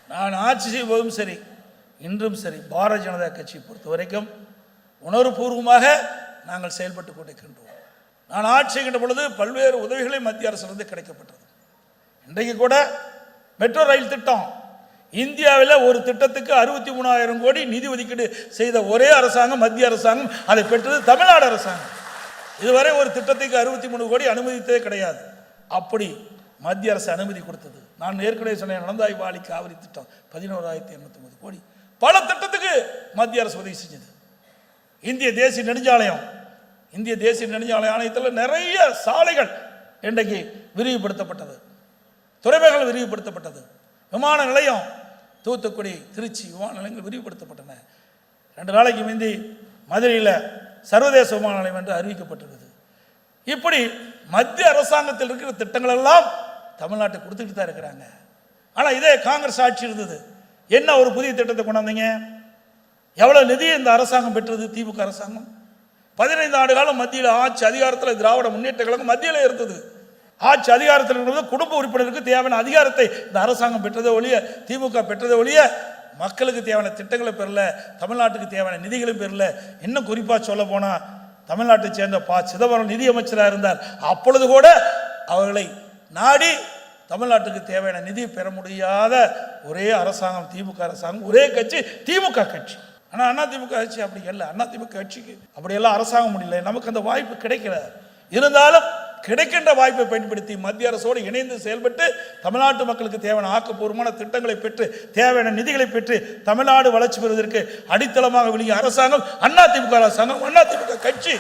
நான் ஆட்சி செய்வதும் சரி, இன்றும் சரி, பாரதிய ஜனதா கட்சியை பொறுத்த வரைக்கும் உணர்வுபூர்வமாக நாங்கள் செயல்பட்டு கொண்டிருக்கின்றோம். நான் ஆட்சி செய்கின்ற பொழுது பல்வேறு உதவிகளை மத்திய அரசிலிருந்து கிடைக்கப்பட்டது. இன்றைக்கு கூட மெட்ரோ ரயில் திட்டம் இந்தியாவில் ஒரு திட்டத்துக்கு 63,000 கோடி நிதி ஒதுக்கீடு செய்த ஒரே அரசாங்கம் மத்திய அரசாங்கம். அதை பெற்றது தமிழ்நாடு அரசாங்கம். இதுவரை ஒரு திட்டத்துக்கு 63 கோடி அனுமதித்ததே கிடையாது. அப்படி மத்திய அரசு அனுமதி கொடுத்தது. நான் ஏற்கனவே சொன்ன நடந்தாய் வாலி காவிரி திட்டம் 11,809 கோடி. பல திட்டத்துக்கு மத்திய அரசு உதவி செஞ்சது. இந்திய தேசிய நெடுஞ்சாலை ஆணையத்தில் நிறைய சாலைகள் இன்றைக்கு விரிவுபடுத்தப்பட்டது, துறைமுகங்கள் விரிவுபடுத்தப்பட்டது, விமான நிலையம் தூத்துக்குடி திருச்சி விமான நிலையங்கள் விரிவுபடுத்தப்பட்டன. 2 நாளைக்கு முந்தி மதுரையில் சர்வதேச விமான நிலையம் என்று அறிவிக்கப்பட்டிருக்குது. இப்படி மத்திய அரசாங்கத்தில் இருக்கிற திட்டங்கள் எல்லாம் தமிழ்நாட்டுக்கு கொடுத்துக்கிட்டு தான் இருக்கிறாங்க. ஆனால் இதே காங்கிரஸ் ஆட்சி இருந்தது, என்ன ஒரு புதிய திட்டத்தை கொண்டாந்தீங்க? எவ்வளோ நிதி இந்த அரசாங்கம் பெற்றது? திமுக அரசாங்கம் 15 ஆண்டு காலம் மத்தியில் ஆட்சி அதிகாரத்தில் திராவிட முன்னேற்ற கழகம் மத்தியில் இருந்தது. ஆட்சி அதிகாரத்தில் இருக்கிறது குடும்ப உறுப்பினருக்கு தேவையான அதிகாரத்தை இந்த அரசாங்கம் பெற்றதை ஒழிய, திமுக பெற்றதை ஒழிய மக்களுக்கு தேவையான திட்டங்களை பெறல, தமிழ்நாட்டுக்கு தேவையான நிதிகளும் பெறல. இன்னும் குறிப்பாக சொல்ல போனால் தமிழ்நாட்டை சேர்ந்த சிதம்பரம் நிதியமைச்சராக இருந்தார். அப்பொழுது கூட அவர்களை நாடி தமிழ்நாட்டுக்கு தேவையான நிதி பெற முடியாத ஒரே அரசாங்கம் திமுக அரசாங்கம், ஒரே கட்சி திமுக கட்சி. ஆனால் அண்ணா திமுக கட்சி அப்படி இல்லை. அண்ணா திமுக கட்சிக்கு அப்படியெல்லாம் அரசாங்கம் முடியல, நமக்கு அந்த வாய்ப்பு கிடைக்கல. இருந்தாலும் கிடைக்கின்ற வாய்ப்பை பயன்படுத்தி மத்திய அரசோடு இணைந்து செயல்பட்டு தமிழ்நாட்டு மக்களுக்கு தேவையான ஆக்கப்பூர்வமான திட்டங்களை பெற்று தேவையான நிதிகளை பெற்று தமிழ்நாடு வளர்ச்சி பெறுவதற்கு அடித்தளமாக விளங்கிய அரசாங்கம் அண்ணா திமுக அரசாங்கம், அண்ணா திமுக கட்சி.